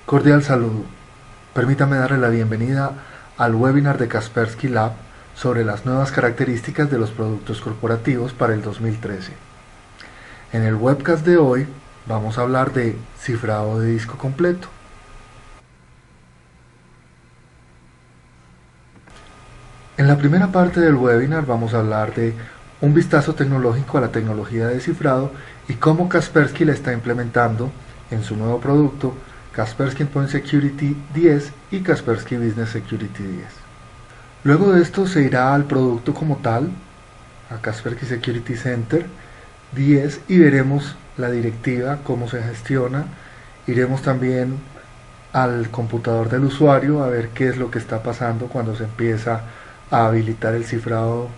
Cordial saludo. Permítame darle la bienvenida al webinar de Kaspersky Lab sobre las nuevas características de los productos corporativos para el 2013. En el webcast de hoy vamos a hablar de cifrado de disco completo. En la primera parte del webinar vamos a hablar de un vistazo tecnológico a la tecnología de cifrado y cómo Kaspersky la está implementando en su nuevo producto Kaspersky Endpoint Security 10 y Kaspersky Business Security 10. Luego de esto se irá al producto como tal, a Kaspersky Security Center 10, y veremos la directiva, cómo se gestiona. Iremos también al computador del usuario a ver qué es lo que está pasando cuando se empieza a habilitar el cifrado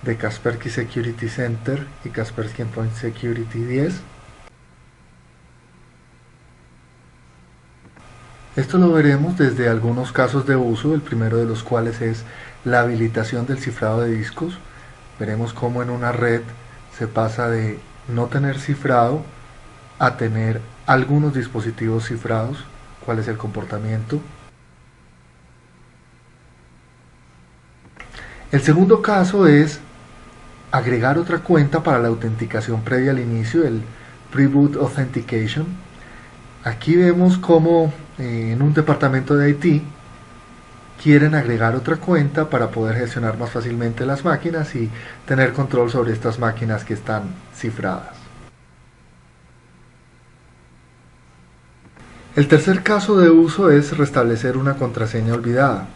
de Kaspersky Security Center y Kaspersky Endpoint Security 10. Esto lo veremos desde algunos casos de uso, el primero de los cuales es la habilitación del cifrado de discos. Veremos cómo en una red se pasa de no tener cifrado a tener algunos dispositivos cifrados, cuál es el comportamiento. El segundo caso es agregar otra cuenta para la autenticación previa al inicio, el Pre-Boot Authentication. Aquí vemos cómo en un departamento de IT quieren agregar otra cuenta para poder gestionar más fácilmente las máquinas y tener control sobre estas máquinas que están cifradas. El tercer caso de uso es restablecer una contraseña olvidada.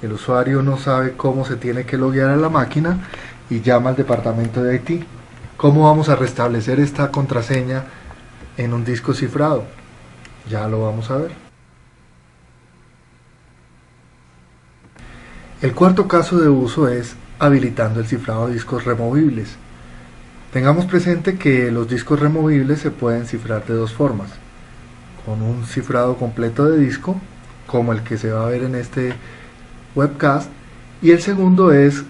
El usuario no sabe cómo se tiene que loguear a la máquina y llama al departamento de IT. ¿Cómo vamos a restablecer esta contraseña en un disco cifrado? Ya lo vamos a ver. El cuarto caso de uso es habilitando el cifrado de discos removibles. Tengamos presente que los discos removibles se pueden cifrar de dos formas: con un cifrado completo de disco, como el que se va a ver en este webcast, y el segundo es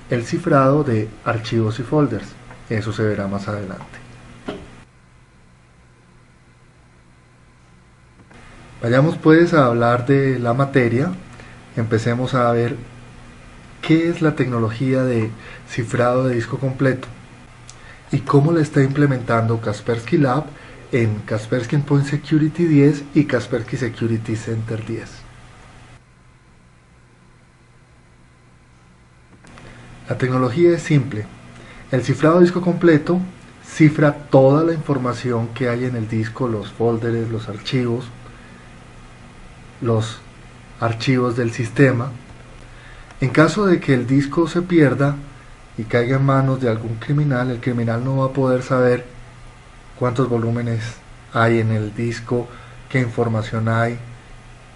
el cifrado de archivos y folders. Eso se verá más adelante. Vayamos pues a hablar de la materia. Empecemos a ver qué es la tecnología de cifrado de disco completo y cómo la está implementando Kaspersky Lab en Kaspersky Endpoint Security 10 y Kaspersky Security Center 10. La tecnología es simple. El cifrado de disco completo cifra toda la información que hay en el disco, los folders, los archivos del sistema. En caso de que el disco se pierda y caiga en manos de algún criminal, el criminal no va a poder saber cuántos volúmenes hay en el disco, qué información hay.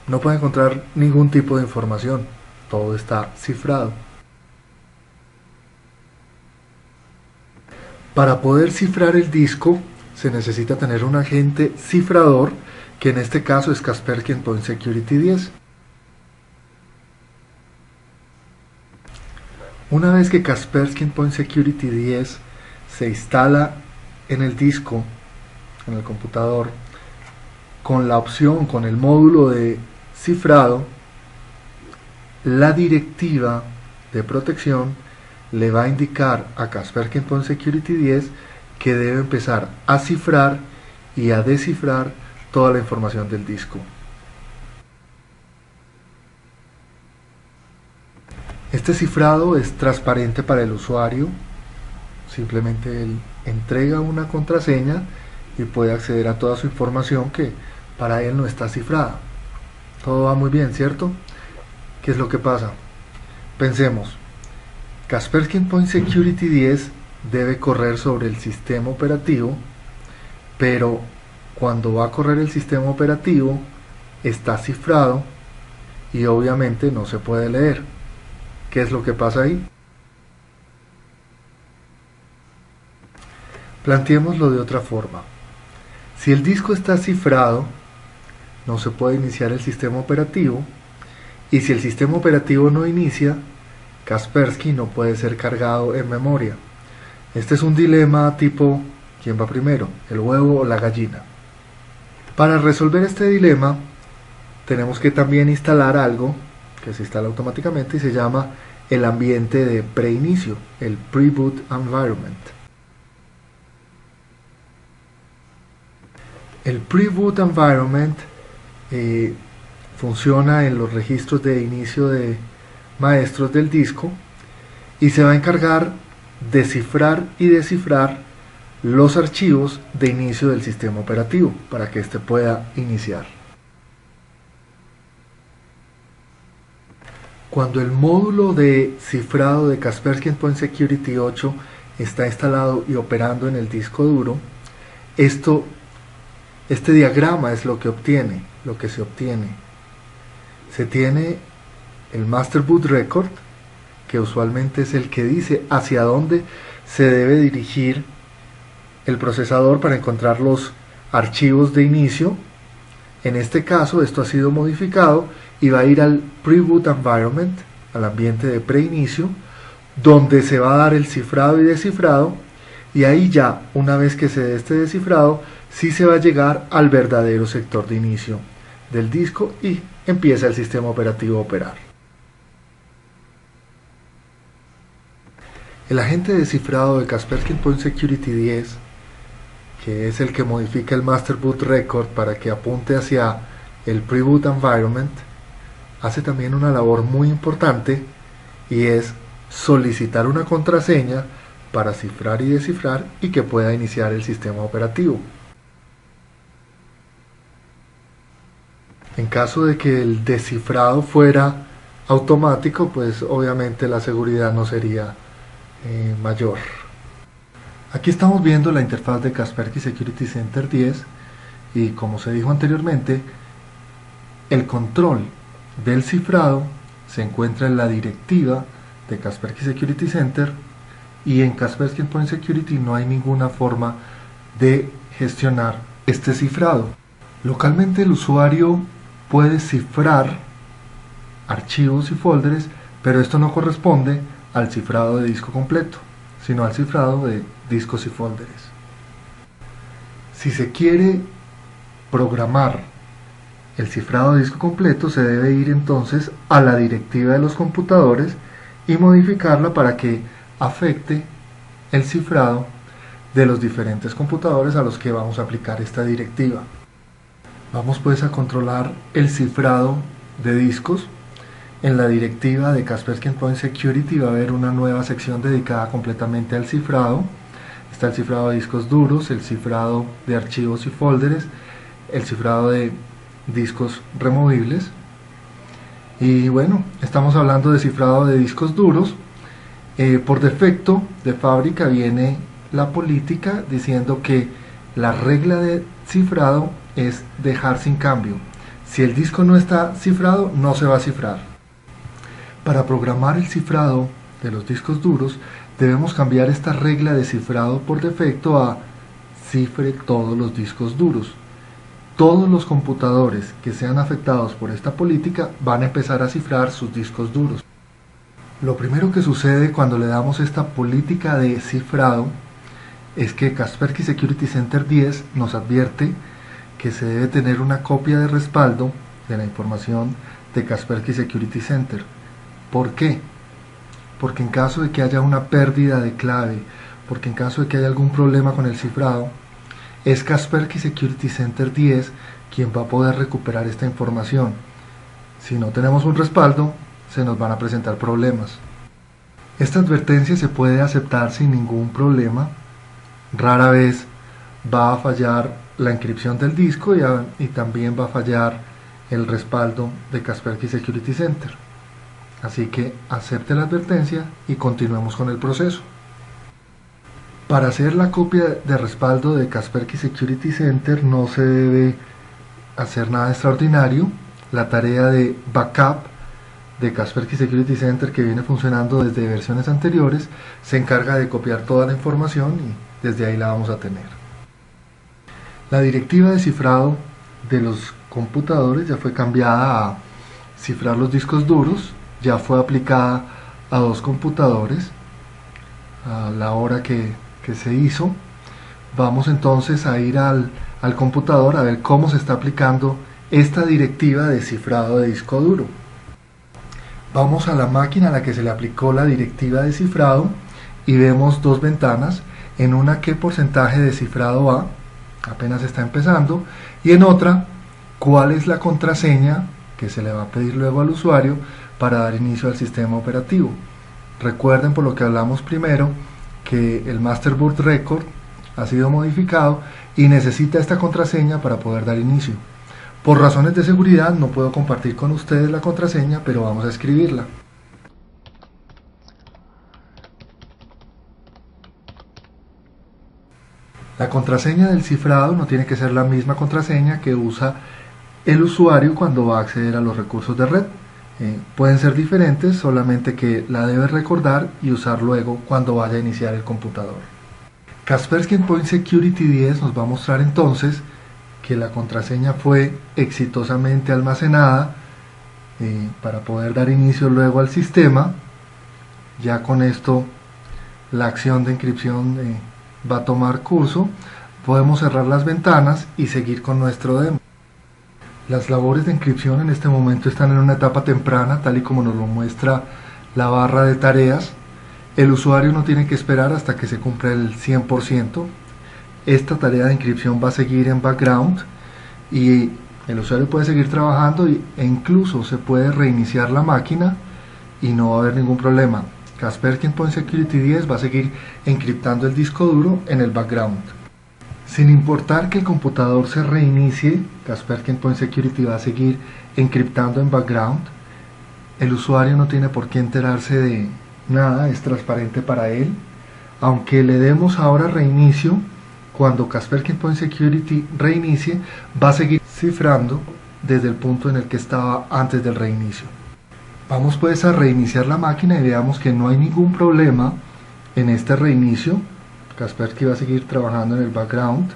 No puede encontrar ningún tipo de información. Todo está cifrado. Para poder cifrar el disco se necesita tener un agente cifrador, que en este caso es Kaspersky Endpoint Security 10. Una vez que Kaspersky Endpoint Security 10 se instala en el disco, en el computador, con la opción, con el módulo de cifrado, la directiva de protección le va a indicar a Kaspersky Endpoint Security 10 que debe empezar a cifrar y a descifrar toda la información del disco. Este cifrado es transparente para el usuario. Simplemente él entrega una contraseña y puede acceder a toda su información que para él no está cifrada. Todo va muy bien, ¿cierto? ¿Qué es lo que pasa? Pensemos. Kaspersky Endpoint Security 10 debe correr sobre el sistema operativo, pero cuando va a correr el sistema operativo está cifrado y obviamente no se puede leer. ¿Qué es lo que pasa ahí? Planteémoslo de otra forma. Si el disco está cifrado, no se puede iniciar el sistema operativo, y si el sistema operativo no inicia, Kaspersky no puede ser cargado en memoria. Este es un dilema tipo ¿quién va primero, el huevo o la gallina? Para resolver este dilema tenemos que también instalar algo que se instala automáticamente y se llama el ambiente de preinicio, el Pre-Boot Environment. El Pre-Boot Environment funciona en los registros de inicio de maestros del disco y se va a encargar de cifrar y descifrar los archivos de inicio del sistema operativo para que éste pueda iniciar. Cuando el módulo de cifrado de Kaspersky Endpoint Security 8 está instalado y operando en el disco duro, este diagrama es lo que se obtiene. Se tiene el Master Boot Record, que usualmente es el que dice hacia dónde se debe dirigir el procesador para encontrar los archivos de inicio. En este caso esto ha sido modificado y va a ir al Pre-Boot Environment, al ambiente de preinicio, donde se va a dar el cifrado y descifrado, y ahí ya, una vez que se dé este descifrado, sí se va a llegar al verdadero sector de inicio del disco y empieza el sistema operativo a operar. El agente de cifrado de Kaspersky Endpoint Security 10, que es el que modifica el Master Boot Record para que apunte hacia el Pre-Boot Environment, hace también una labor muy importante y es solicitar una contraseña para cifrar y descifrar y que pueda iniciar el sistema operativo. En caso de que el descifrado fuera automático, pues obviamente la seguridad no sería mayor. Aquí estamos viendo la interfaz de Kaspersky Security Center 10 y, como se dijo anteriormente, el control del cifrado se encuentra en la directiva de Kaspersky Security Center, y en Kaspersky Endpoint Security no hay ninguna forma de gestionar este cifrado. Localmente el usuario puede cifrar archivos y folders, pero esto no corresponde al cifrado de disco completo, sino al cifrado de discos y folders. Si se quiere programar el cifrado de disco completo, se debe ir entonces a la directiva de los computadores y modificarla para que afecte el cifrado de los diferentes computadores a los que vamos a aplicar esta directiva. Vamos pues a controlar el cifrado de discos. En la directiva de Kaspersky Endpoint Security va a haber una nueva sección dedicada completamente al cifrado. Está el cifrado de discos duros, el cifrado de archivos y folders, el cifrado de discos removibles. Y bueno, estamos hablando de cifrado de discos duros. Por defecto de fábrica viene la política diciendo que la regla de cifrado es dejar sin cambio. Si el disco no está cifrado, no se va a cifrar. Para programar el cifrado de los discos duros, debemos cambiar esta regla de cifrado por defecto a cifre todos los discos duros. Todos los computadores que sean afectados por esta política van a empezar a cifrar sus discos duros. Lo primero que sucede cuando le damos esta política de cifrado es que Kaspersky Security Center 10 nos advierte que se debe tener una copia de respaldo de la información de Kaspersky Security Center. ¿Por qué? Porque en caso de que haya una pérdida de clave, porque en caso de que haya algún problema con el cifrado, es Kaspersky Security Center 10 quien va a poder recuperar esta información. Si no tenemos un respaldo, se nos van a presentar problemas. Esta advertencia se puede aceptar sin ningún problema. Rara vez va a fallar la encripción del disco y también va a fallar el respaldo de Kaspersky Security Center. Así que acepte la advertencia y continuemos con el proceso. Para hacer la copia de respaldo de Kaspersky Security Center no se debe hacer nada extraordinario. La tarea de backup de Kaspersky Security Center, que viene funcionando desde versiones anteriores, se encarga de copiar toda la información y desde ahí la vamos a tener. La directiva de cifrado de los computadores ya fue cambiada a cifrar los discos duros, ya fue aplicada a 2 computadores a la hora que se hizo. Vamos entonces a ir al al computador a ver cómo se está aplicando esta directiva de cifrado de disco duro. Vamos a la máquina a la que se le aplicó la directiva de cifrado y vemos dos ventanas, en una qué porcentaje de cifrado va, apenas está empezando, y en otra cuál es la contraseña que se le va a pedir luego al usuario para dar inicio al sistema operativo. Recuerden, por lo que hablamos primero, que el Master Boot Record ha sido modificado y necesita esta contraseña para poder dar inicio. Por razones de seguridad no puedo compartir con ustedes la contraseña, pero vamos a escribirla. La contraseña del cifrado no tiene que ser la misma contraseña que usa el usuario cuando va a acceder a los recursos de red. Pueden ser diferentes, solamente que la debe recordar y usar luego cuando vaya a iniciar el computador. Kaspersky Endpoint Security 10 nos va a mostrar entonces que la contraseña fue exitosamente almacenada para poder dar inicio luego al sistema. Ya con esto la acción de encripción va a tomar curso. Podemos cerrar las ventanas y seguir con nuestro demo. Las labores de encripción en este momento están en una etapa temprana, tal y como nos lo muestra la barra de tareas. El usuario no tiene que esperar hasta que se cumpla el 100%. Esta tarea de encripción va a seguir en background y el usuario puede seguir trabajando e incluso se puede reiniciar la máquina y no va a haber ningún problema. Kaspersky Endpoint Security 10 va a seguir encriptando el disco duro en el background. Sin importar que el computador se reinicie, Kaspersky Endpoint Security va a seguir encriptando en background. El usuario no tiene por qué enterarse de nada, es transparente para él. Aunque le demos ahora reinicio, cuando Kaspersky Endpoint Security reinicie, va a seguir cifrando desde el punto en el que estaba antes del reinicio. Vamos pues a reiniciar la máquina y veamos que no hay ningún problema en este reinicio. Kaspersky va a seguir trabajando en el background,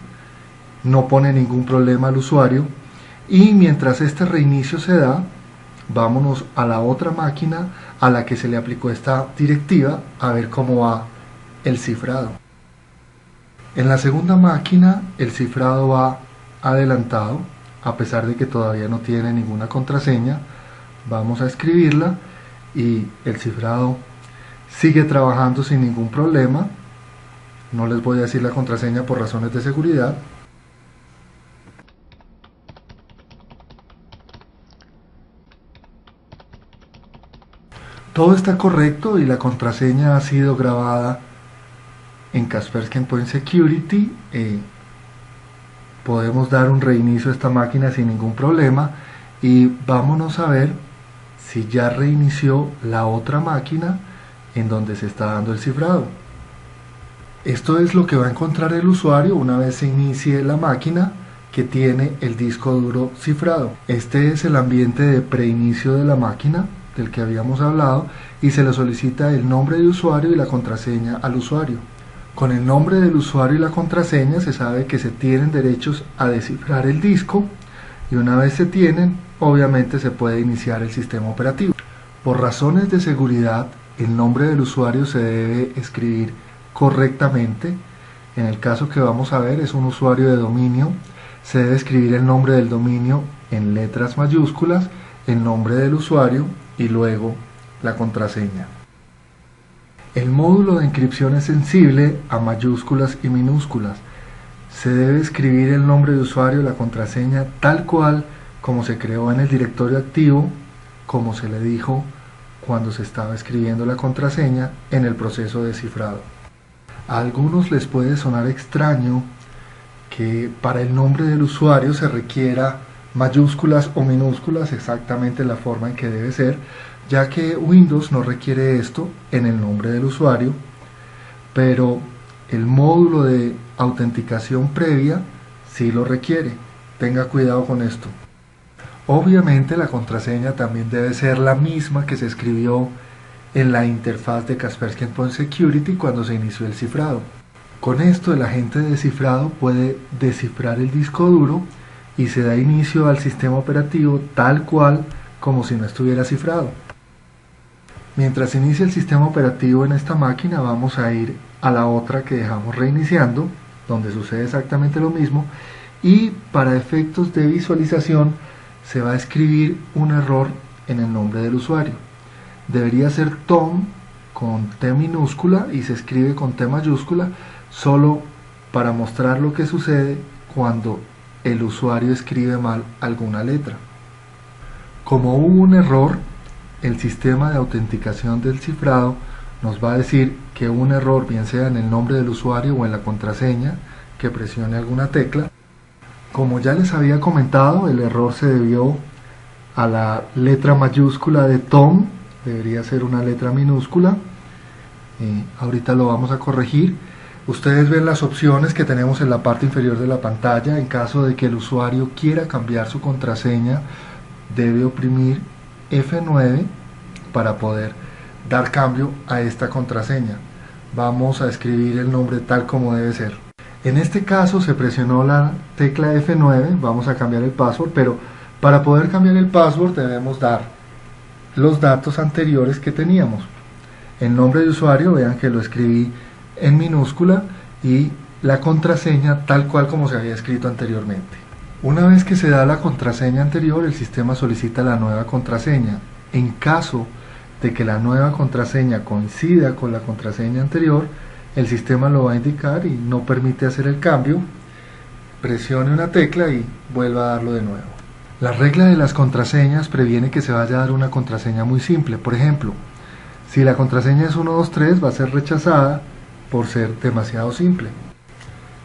no pone ningún problema al usuario, y mientras este reinicio se da, vámonos a la otra máquina a la que se le aplicó esta directiva a ver cómo va el cifrado. En la segunda máquina el cifrado va adelantado, a pesar de que todavía no tiene ninguna contraseña. Vamos a escribirla y el cifrado sigue trabajando sin ningún problema. No les voy a decir la contraseña por razones de seguridad. Todo está correcto y la contraseña ha sido grabada en Kaspersky Endpoint Security. Podemos dar un reinicio a esta máquina sin ningún problema y vámonos a ver si ya reinició la otra máquina en donde se está dando el cifrado. Esto es lo que va a encontrar el usuario una vez se inicie la máquina que tiene el disco duro cifrado. Este es el ambiente de preinicio de la máquina del que habíamos hablado y se le solicita el nombre de usuario y la contraseña al usuario. Con el nombre del usuario y la contraseña se sabe que se tienen derechos a descifrar el disco y una vez se tienen, obviamente se puede iniciar el sistema operativo. Por razones de seguridad, el nombre del usuario se debe escribir correctamente. En el caso que vamos a ver es un usuario de dominio, se debe escribir el nombre del dominio en letras mayúsculas, el nombre del usuario y luego la contraseña. El módulo de encripción es sensible a mayúsculas y minúsculas. Se debe escribir el nombre de usuario y la contraseña tal cual como se creó en el directorio activo, como se le dijo cuando se estaba escribiendo la contraseña en el proceso de cifrado. A algunos les puede sonar extraño que para el nombre del usuario se requiera mayúsculas o minúsculas exactamente la forma en que debe ser, ya que Windows no requiere esto en el nombre del usuario, pero el módulo de autenticación previa sí lo requiere. Tenga cuidado con esto. Obviamente la contraseña también debe ser la misma que se escribió en la interfaz de Kaspersky Endpoint Security cuando se inició el cifrado. Con esto el agente de cifrado puede descifrar el disco duro y se da inicio al sistema operativo tal cual como si no estuviera cifrado. Mientras inicia el sistema operativo en esta máquina, vamos a ir a la otra que dejamos reiniciando, donde sucede exactamente lo mismo, y para efectos de visualización se va a escribir un error en el nombre del usuario. Debería ser Tom con T minúscula y se escribe con T mayúscula solo para mostrar lo que sucede cuando el usuario escribe mal alguna letra. Como hubo un error, el sistema de autenticación del cifrado nos va a decir que hubo un error, bien sea en el nombre del usuario o en la contraseña, que presione alguna tecla. Como ya les había comentado, el error se debió a la letra mayúscula de Tom, debería ser una letra minúscula. Ahorita lo vamos a corregir. Ustedes ven las opciones que tenemos en la parte inferior de la pantalla. En caso de que el usuario quiera cambiar su contraseña, debe oprimir F9 para poder dar cambio a esta contraseña. Vamos a escribir el nombre tal como debe ser. En este caso se presionó la tecla F9, vamos a cambiar el password, pero para poder cambiar el password debemos dar los datos anteriores que teníamos. El nombre de usuario, vean que lo escribí en minúscula, y la contraseña tal cual como se había escrito anteriormente. Una vez que se da la contraseña anterior, el sistema solicita la nueva contraseña. En caso de que la nueva contraseña coincida con la contraseña anterior, el sistema lo va a indicar y no permite hacer el cambio. Presione una tecla y vuelva a darlo de nuevo. La regla de las contraseñas previene que se vaya a dar una contraseña muy simple. Por ejemplo, si la contraseña es 123, va a ser rechazada por ser demasiado simple.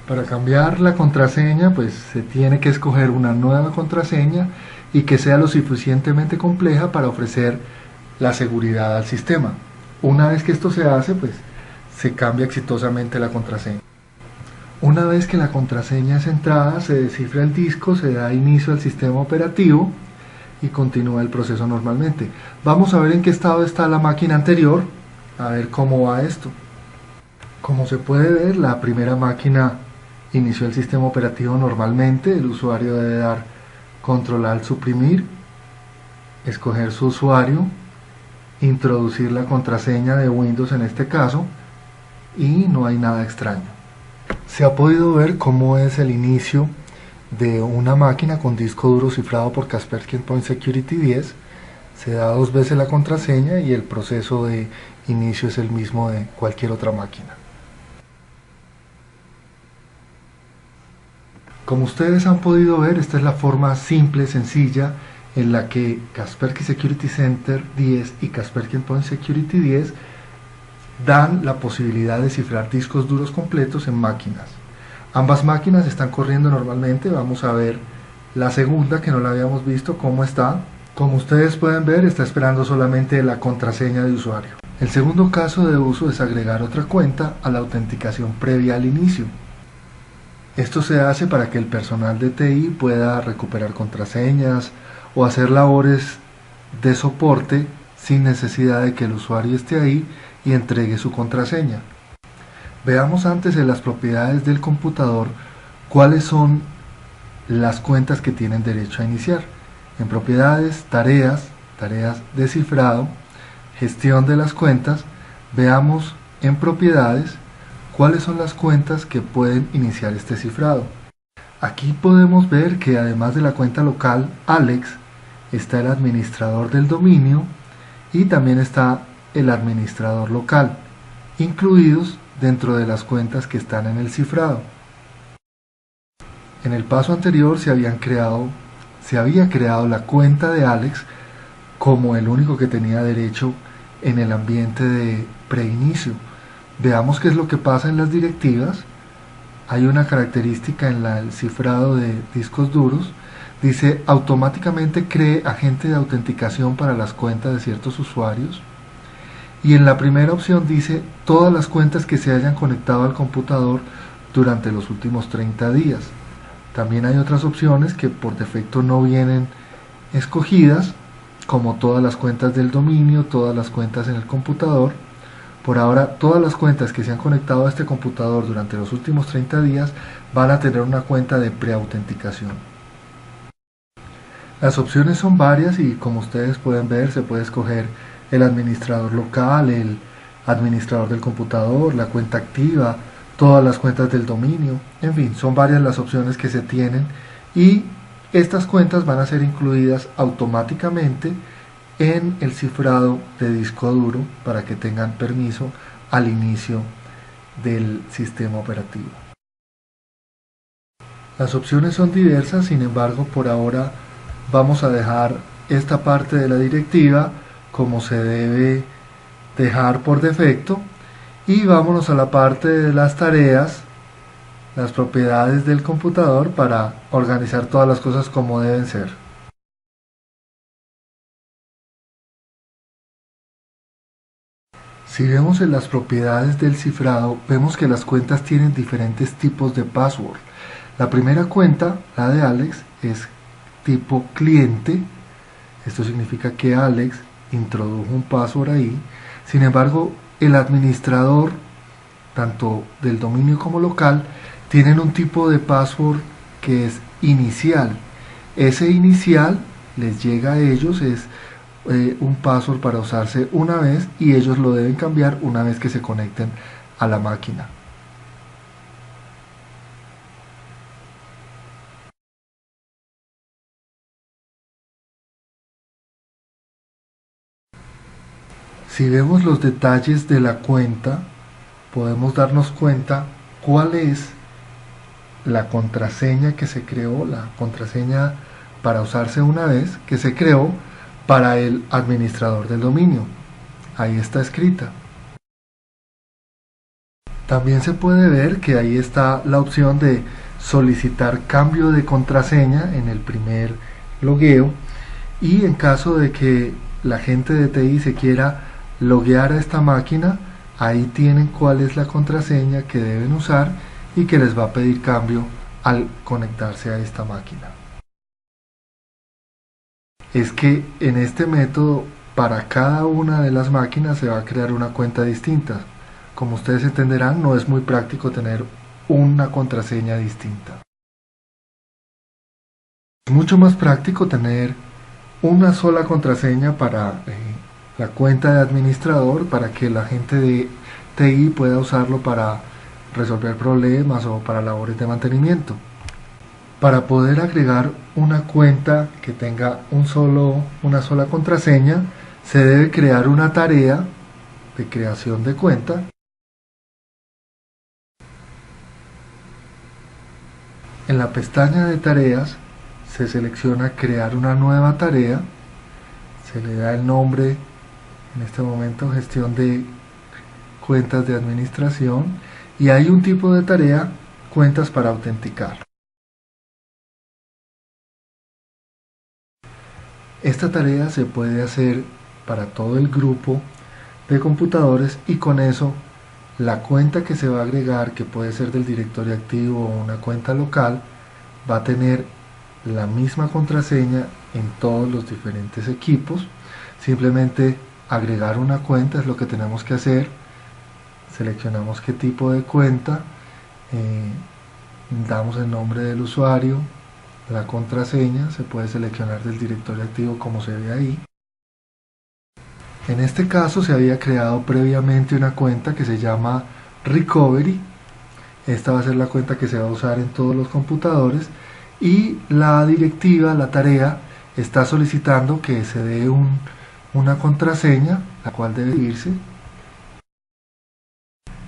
Para cambiar la contraseña, pues se tiene que escoger una nueva contraseña y que sea lo suficientemente compleja para ofrecer la seguridad al sistema. Una vez que esto se hace, pues se cambia exitosamente la contraseña. Una vez que la contraseña es entrada, se descifra el disco, se da inicio al sistema operativo y continúa el proceso normalmente. Vamos a ver en qué estado está la máquina anterior, a ver cómo va esto. Como se puede ver, la primera máquina inició el sistema operativo normalmente. El usuario debe dar control al suprimir, escoger su usuario, introducir la contraseña de Windows en este caso, y no hay nada extraño. Se ha podido ver cómo es el inicio de una máquina con disco duro cifrado por Kaspersky Endpoint Security 10. Se da 2 veces la contraseña y el proceso de inicio es el mismo de cualquier otra máquina. Como ustedes han podido ver, esta es la forma simple, sencilla, en la que Kaspersky Security Center 10 y Kaspersky Endpoint Security 10 dan la posibilidad de cifrar discos duros completos en máquinas. Ambas máquinas están corriendo normalmente. Vamos a ver la segunda, que no la habíamos visto, cómo está. Como ustedes pueden ver, está esperando solamente la contraseña de usuario. El segundo caso de uso es agregar otra cuenta a la autenticación previa al inicio. Esto se hace para que el personal de TI pueda recuperar contraseñas o hacer labores de soporte sin necesidad de que el usuario esté ahí y entregue su contraseña. Veamos antes en las propiedades del computador cuáles son las cuentas que tienen derecho a iniciar. En propiedades, tareas de cifrado, gestión de las cuentas, veamos en propiedades cuáles son las cuentas que pueden iniciar este cifrado. Aquí podemos ver que además de la cuenta local Alex, está el administrador del dominio y también está el administrador local, incluidos dentro de las cuentas que están en el cifrado. En el paso anterior se había creado la cuenta de Alex como el único que tenía derecho en el ambiente de preinicio. Veamos qué es lo que pasa en las directivas. Hay una característica en el cifrado de discos duros. Dice: automáticamente cree agente de autenticación para las cuentas de ciertos usuarios. Y en la primera opción dice todas las cuentas que se hayan conectado al computador durante los últimos 30 días. También hay otras opciones que por defecto no vienen escogidas, como todas las cuentas del dominio, todas las cuentas en el computador. Por ahora, todas las cuentas que se han conectado a este computador durante los últimos 30 días van a tener una cuenta de preautenticación. Las opciones son varias y, como ustedes pueden ver, se puede escoger el administrador local, el administrador del computador, la cuenta activa, todas las cuentas del dominio, en fin, son varias las opciones que se tienen y estas cuentas van a ser incluidas automáticamente en el cifrado de disco duro para que tengan permiso al inicio del sistema operativo. Las opciones son diversas, sin embargo, por ahora vamos a dejar esta parte de la directiva como se debe dejar por defecto y vámonos a la parte de las tareas, las propiedades del computador para organizar todas las cosas como deben ser. Si vemos en las propiedades del cifrado, vemos que las cuentas tienen diferentes tipos de password. La primera cuenta, la de Alex, es tipo cliente. Esto significa que Alex introdujo un password ahí. Sin embargo, el administrador, tanto del dominio como local, tienen un tipo de password que es inicial. Ese inicial les llega a ellos, es un password para usarse una vez y ellos lo deben cambiar una vez que se conecten a la máquina. Si vemos los detalles de la cuenta, podemos darnos cuenta cuál es la contraseña que se creó, la contraseña para usarse una vez que se creó para el administrador del dominio. Ahí está escrita. También se puede ver que ahí está la opción de solicitar cambio de contraseña en el primer logueo y en caso de que la gente de TI se quiera loguear a esta máquina, ahí tienen cuál es la contraseña que deben usar y que les va a pedir cambio al conectarse a esta máquina. Es que en este método para cada una de las máquinas se va a crear una cuenta distinta. Como ustedes entenderán, no es muy práctico tener una contraseña distinta. Es mucho más práctico tener una sola contraseña para la cuenta de administrador para que la gente de TI pueda usarlo para resolver problemas o para labores de mantenimiento. Para poder agregar una cuenta que tenga una sola contraseña, se debe crear una tarea de creación de cuenta. En la pestaña de tareas se selecciona crear una nueva tarea, se le da el nombre, en este momento gestión de cuentas de administración, y hay un tipo de tarea, cuentas para autenticar. Esta tarea se puede hacer para todo el grupo de computadores y con eso la cuenta que se va a agregar, que puede ser del directorio activo o una cuenta local, va a tener la misma contraseña en todos los diferentes equipos. Simplemente agregar una cuenta es lo que tenemos que hacer. Seleccionamos qué tipo de cuenta, damos el nombre del usuario, la contraseña, se puede seleccionar del directorio activo como se ve ahí. En este caso se había creado previamente una cuenta que se llama Recovery. Esta va a ser la cuenta que se va a usar en todos los computadores y la directiva, la tarea, está solicitando que se dé una contraseña, la cual debe irse.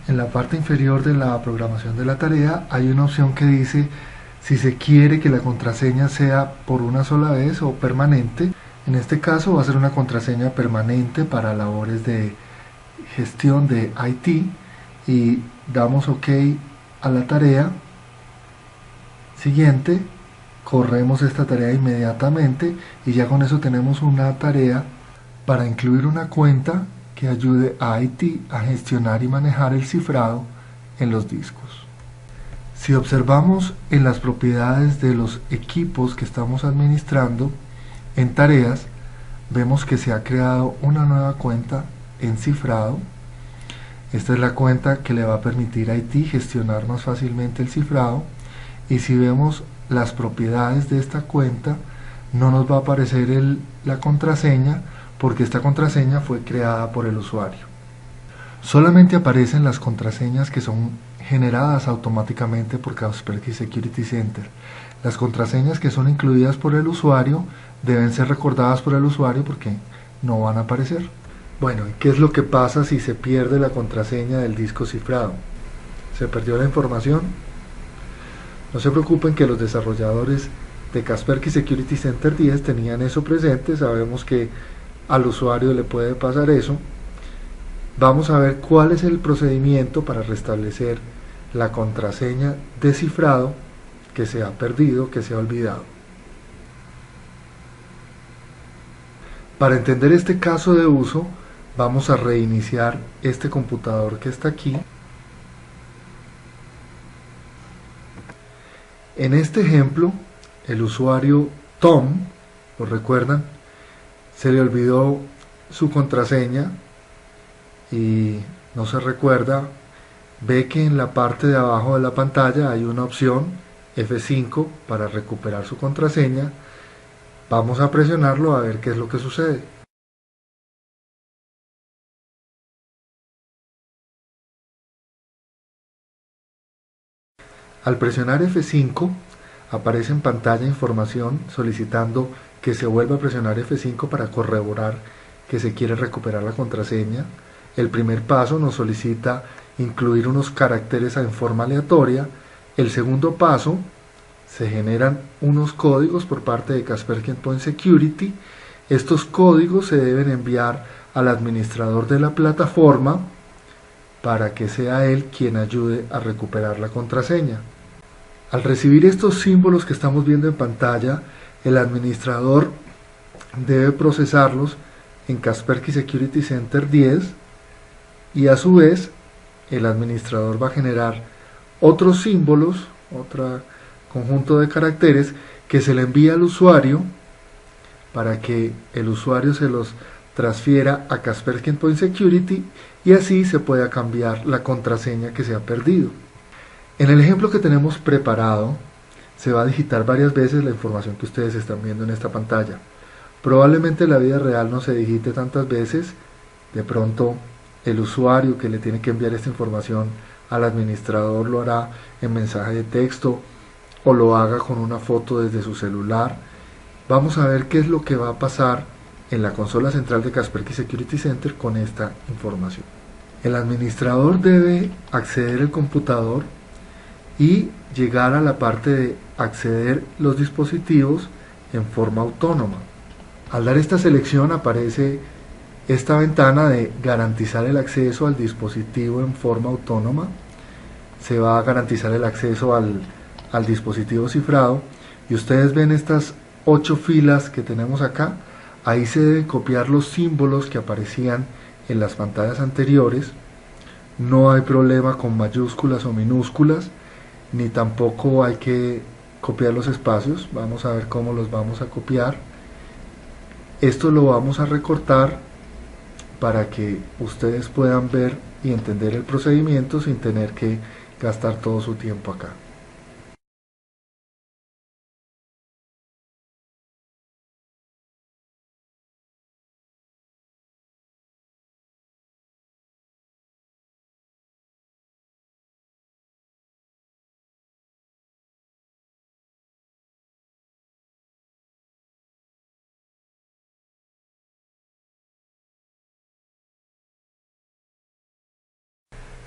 En la parte inferior de la programación de la tarea hay una opción que dice si se quiere que la contraseña sea por una sola vez o permanente. En este caso va a ser una contraseña permanente para labores de gestión de IT y damos OK a la tarea. Siguiente, corremos esta tarea inmediatamente y ya con eso tenemos una tarea para incluir una cuenta que ayude a IT a gestionar y manejar el cifrado en los discos. Si observamos en las propiedades de los equipos que estamos administrando, en tareas, vemos que se ha creado una nueva cuenta en cifrado. Esta es la cuenta que le va a permitir a IT gestionar más fácilmente el cifrado. Y si vemos las propiedades de esta cuenta, no nos va a aparecer la contraseña porque esta contraseña fue creada por el usuario. Solamente aparecen las contraseñas que son generadas automáticamente por Kaspersky Security Center. Las contraseñas que son incluidas por el usuario deben ser recordadas por el usuario porque no van a aparecer. Bueno, ¿qué es lo que pasa si se pierde la contraseña del disco cifrado? ¿Se perdió la información? No se preocupen, que los desarrolladores de Kaspersky Security Center 10 tenían eso presente. Sabemos que al usuario le puede pasar eso. Vamos a ver cuál es el procedimiento para restablecer la contraseña de cifrado que se ha perdido, que se ha olvidado. Para entender este caso de uso, vamos a reiniciar este computador que está aquí. En este ejemplo, el usuario Tom, ¿lo recuerdan? Se le olvidó su contraseña y no se recuerda. Ve que en la parte de abajo de la pantalla hay una opción F5 para recuperar su contraseña. Vamos a presionarlo a ver qué es lo que sucede. Al presionar F5 aparece en pantalla información solicitando que se vuelva a presionar F5 para corroborar que se quiere recuperar la contraseña. El primer paso nos solicita incluir unos caracteres en forma aleatoria. El segundo paso, se generan unos códigos por parte de Kaspersky Endpoint Security. Estos códigos se deben enviar al administrador de la plataforma para que sea él quien ayude a recuperar la contraseña. Al recibir estos símbolos que estamos viendo en pantalla, el administrador debe procesarlos en Kaspersky Security Center 10 y a su vez el administrador va a generar otros símbolos, otro conjunto de caracteres que se le envía al usuario para que el usuario se los transfiera a Kaspersky Endpoint Security y así se pueda cambiar la contraseña que se ha perdido. En el ejemplo que tenemos preparado, se va a digitar varias veces la información que ustedes están viendo en esta pantalla. Probablemente en la vida real no se digite tantas veces. De pronto el usuario que le tiene que enviar esta información al administrador lo hará en mensaje de texto o lo haga con una foto desde su celular. Vamos a ver qué es lo que va a pasar en la consola central de Kaspersky Security Center con esta información. El administrador debe acceder al computador y llegar a la parte de acceder los dispositivos en forma autónoma. Al dar esta selección aparece esta ventana de garantizar el acceso al dispositivo en forma autónoma. Se va a garantizar el acceso al dispositivo cifrado y ustedes ven estas 8 filas que tenemos acá. Ahí se deben copiar los símbolos que aparecían en las pantallas anteriores. No hay problema con mayúsculas o minúsculas, ni tampoco hay que copiar los espacios. Vamos a ver cómo los vamos a copiar. Esto lo vamos a recortar para que ustedes puedan ver y entender el procedimiento sin tener que gastar todo su tiempo acá.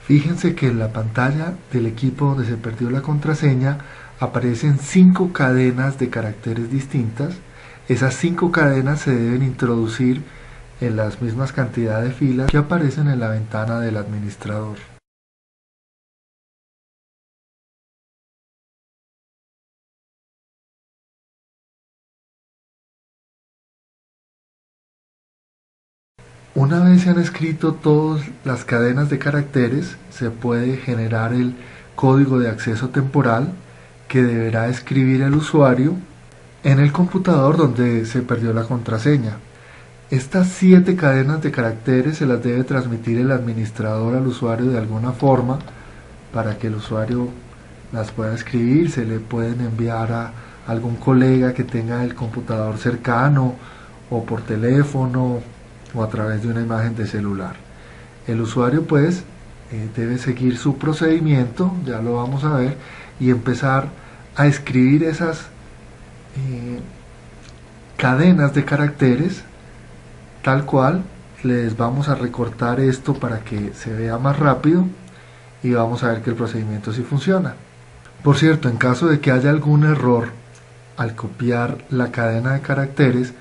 Fíjense que en la pantalla del equipo donde se perdió la contraseña aparecen 5 cadenas de caracteres distintas. Esas 5 cadenas se deben introducir en las mismas cantidades de filas que aparecen en la ventana del administrador. Una vez se han escrito todas las cadenas de caracteres, se puede generar el código de acceso temporal que deberá escribir el usuario en el computador donde se perdió la contraseña. Estas 7 cadenas de caracteres se las debe transmitir el administrador al usuario de alguna forma para que el usuario las pueda escribir. Se le pueden enviar a algún colega que tenga el computador cercano o por teléfono o a través de una imagen de celular. El usuario pues debe seguir su procedimiento, ya lo vamos a ver, y empezar a escribir esas cadenas de caracteres tal cual. Les vamos a recortar esto para que se vea más rápido y vamos a ver que el procedimiento sí funciona. Por cierto, en caso de que haya algún error al copiar la cadena de caracteres,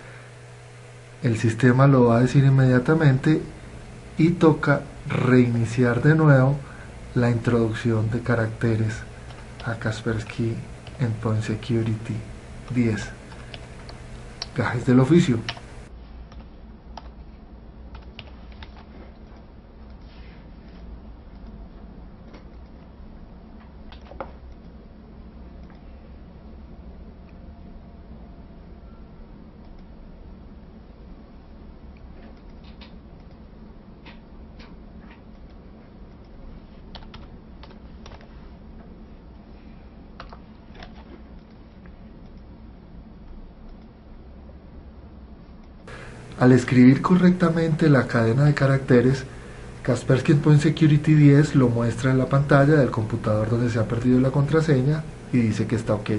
el sistema lo va a decir inmediatamente y toca reiniciar de nuevo la introducción de caracteres a Kaspersky Endpoint Security 10. Gajes del oficio. Al escribir correctamente la cadena de caracteres, Kaspersky Endpoint Security 10 lo muestra en la pantalla del computador donde se ha perdido la contraseña y dice que está OK.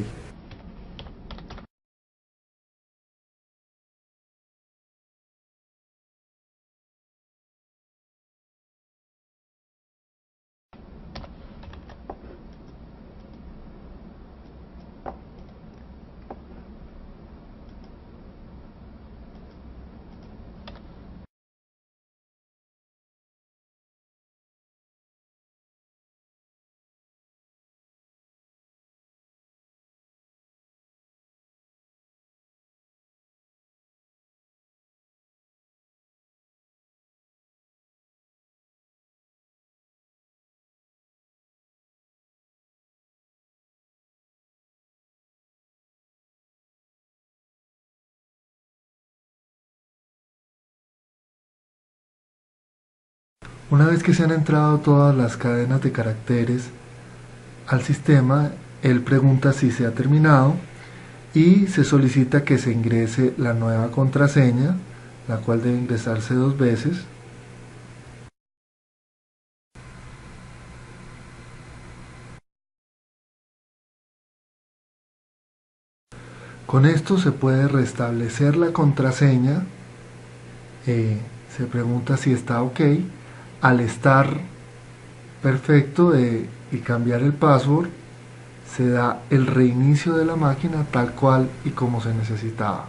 Una vez que se han entrado todas las cadenas de caracteres al sistema, él pregunta si se ha terminado y se solicita que se ingrese la nueva contraseña, la cual debe ingresarse 2 veces. Con esto se puede restablecer la contraseña, se pregunta si está OK. Al estar perfecto y cambiar el password, se da el reinicio de la máquina tal cual y como se necesitaba.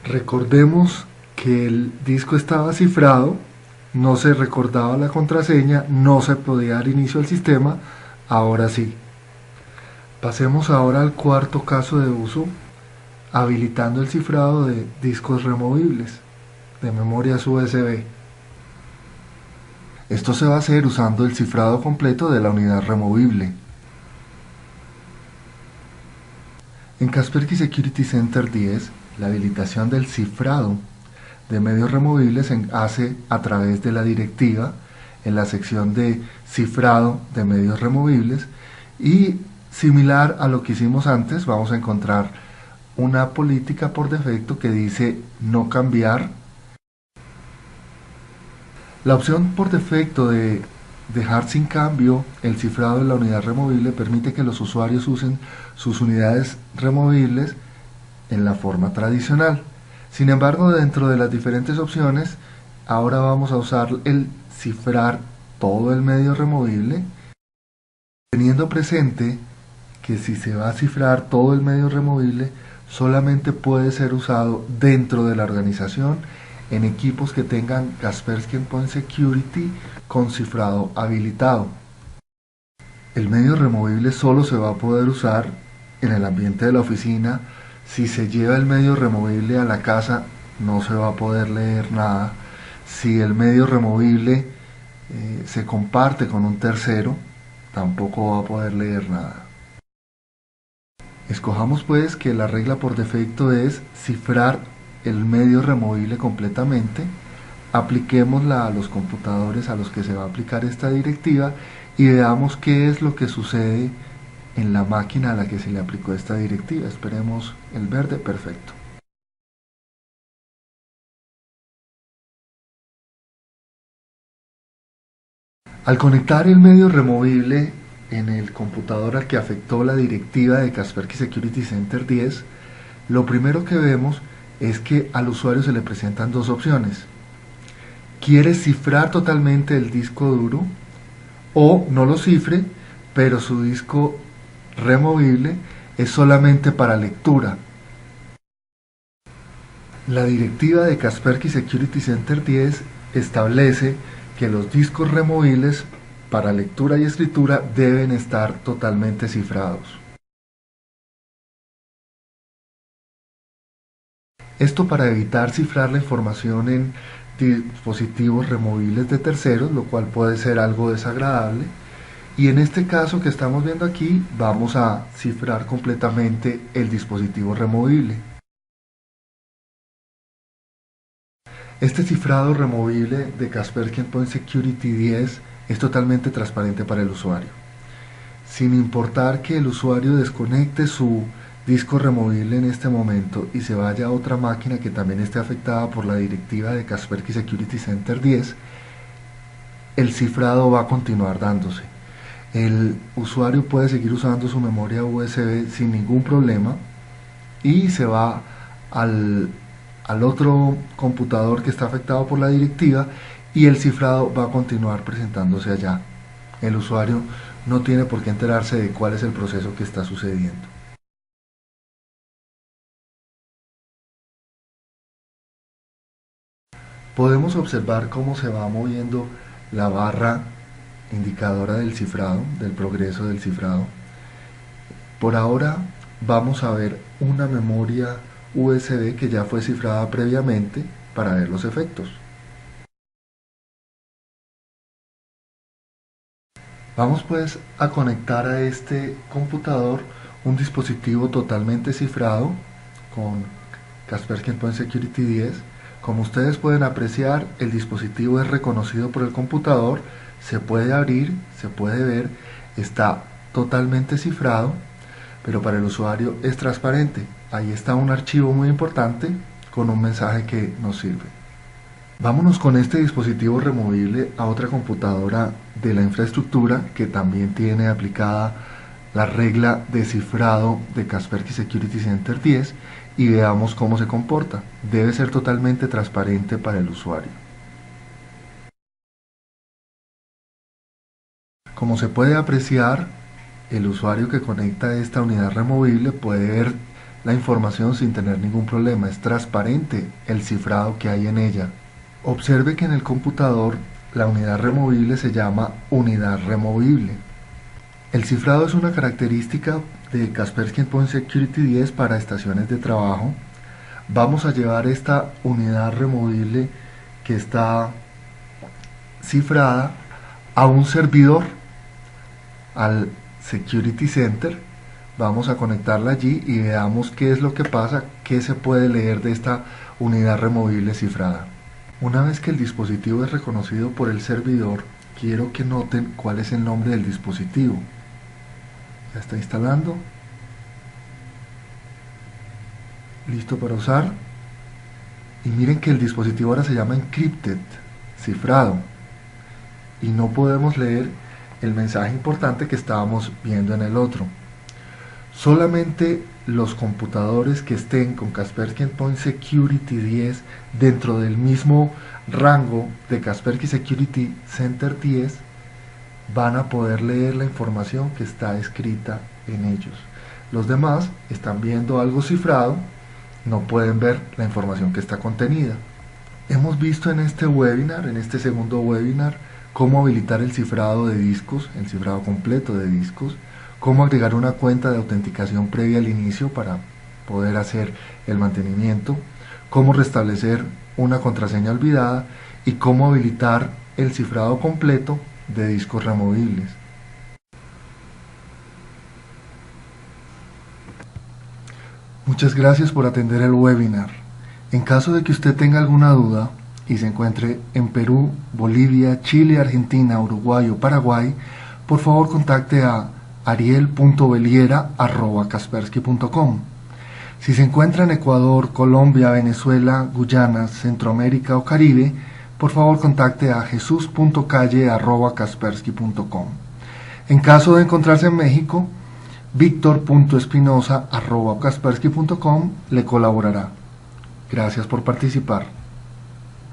Recordemos que el disco estaba cifrado, no se recordaba la contraseña, no se podía dar inicio al sistema, ahora sí. Pasemos ahora al cuarto caso de uso, habilitando el cifrado de discos removibles, de memorias USB. Esto se va a hacer usando el cifrado completo de la unidad removible. En Kaspersky Security Center 10, la habilitación del cifrado de medios removibles se hace a través de la directiva en la sección de cifrado de medios removibles y similar a lo que hicimos antes, vamos a encontrar una política por defecto que dice no cambiar. La opción por defecto de dejar sin cambio el cifrado de la unidad removible permite que los usuarios usen sus unidades removibles en la forma tradicional. Sin embargo, dentro de las diferentes opciones, ahora vamos a usar el cifrar todo el medio removible, teniendo presente que si se va a cifrar todo el medio removible, solamente puede ser usado dentro de la organización en equipos que tengan Kaspersky Endpoint Security con cifrado habilitado. El medio removible solo se va a poder usar en el ambiente de la oficina. Si se lleva el medio removible a la casa, no se va a poder leer nada. Si el medio removible se comparte con un tercero, tampoco va a poder leer nada. Escojamos pues que la regla por defecto es cifrar el medio removible completamente, apliquémosla a los computadores a los que se va a aplicar esta directiva y veamos qué es lo que sucede en la máquina a la que se le aplicó esta directiva. Esperemos el verde, perfecto. Al conectar el medio removible en el computador al que afectó la directiva de Kaspersky Security Center 10, lo primero que vemos es que al usuario se le presentan dos opciones. Quiere cifrar totalmente el disco duro o no lo cifre, pero su disco removible es solamente para lectura. La directiva de Kaspersky Security Center 10 establece que los discos removibles para lectura y escritura deben estar totalmente cifrados. Esto para evitar cifrar la información en dispositivos removibles de terceros, lo cual puede ser algo desagradable. Y en este caso que estamos viendo aquí, vamos a cifrar completamente el dispositivo removible. Este cifrado removible de Kaspersky Endpoint Security 10 es totalmente transparente para el usuario. Sin importar que el usuario desconecte su disco removible en este momento y se vaya a otra máquina que también esté afectada por la directiva de Kaspersky Security Center 10, el cifrado va a continuar dándose. El usuario puede seguir usando su memoria USB sin ningún problema y se va al otro computador que está afectado por la directiva y el cifrado va a continuar presentándose allá. El usuario no tiene por qué enterarse de cuál es el proceso que está sucediendo. Podemos observar cómo se va moviendo la barra indicadora del cifrado, del progreso del cifrado. Por ahora vamos a ver una memoria USB que ya fue cifrada previamente para ver los efectos. Vamos pues a conectar a este computador un dispositivo totalmente cifrado con Kaspersky Endpoint Security 10. Como ustedes pueden apreciar, el dispositivo es reconocido por el computador, se puede abrir, se puede ver, está totalmente cifrado, pero para el usuario es transparente. Ahí está un archivo muy importante con un mensaje que nos sirve. Vámonos con este dispositivo removible a otra computadora de la infraestructura que también tiene aplicada la regla de cifrado de Kaspersky Security Center 10 y veamos cómo se comporta. Debe ser totalmente transparente para el usuario. Como se puede apreciar, el usuario que conecta esta unidad removible puede ver la información sin tener ningún problema. Es transparente el cifrado que hay en ella. Observe que en el computador la unidad removible se llama unidad removible. El cifrado es una característica de Kaspersky Endpoint Security 10 para estaciones de trabajo. Vamos a llevar esta unidad removible que está cifrada a un servidor, al Security Center. Vamos a conectarla allí y veamos qué es lo que pasa, qué se puede leer de esta unidad removible cifrada. Una vez que el dispositivo es reconocido por el servidor, quiero que noten cuál es el nombre del dispositivo. Ya está instalando. Listo para usar. Y miren que el dispositivo ahora se llama Encrypted, cifrado. Y no podemos leer el mensaje importante que estábamos viendo en el otro. Solamente los computadores que estén con Kaspersky Endpoint Security 10 dentro del mismo rango de Kaspersky Security Center 10 van a poder leer la información que está escrita en ellos. Los demás están viendo algo cifrado, no pueden ver la información que está contenida. Hemos visto en este webinar, en este segundo webinar, cómo habilitar el cifrado de discos, el cifrado completo de discos, cómo agregar una cuenta de autenticación previa al inicio para poder hacer el mantenimiento, cómo restablecer una contraseña olvidada y cómo habilitar el cifrado completo de discos removibles. Muchas gracias por atender el webinar. En caso de que usted tenga alguna duda y se encuentre en Perú, Bolivia, Chile, Argentina, Uruguay o Paraguay, por favor contacte a ariel.beliera@kaspersky.com. Si se encuentra en Ecuador, Colombia, Venezuela, Guyana, Centroamérica o Caribe, por favor contacte a jesus.calle@kaspersky.com. En caso de encontrarse en México, victor.espinosa@kaspersky.com le colaborará. Gracias por participar.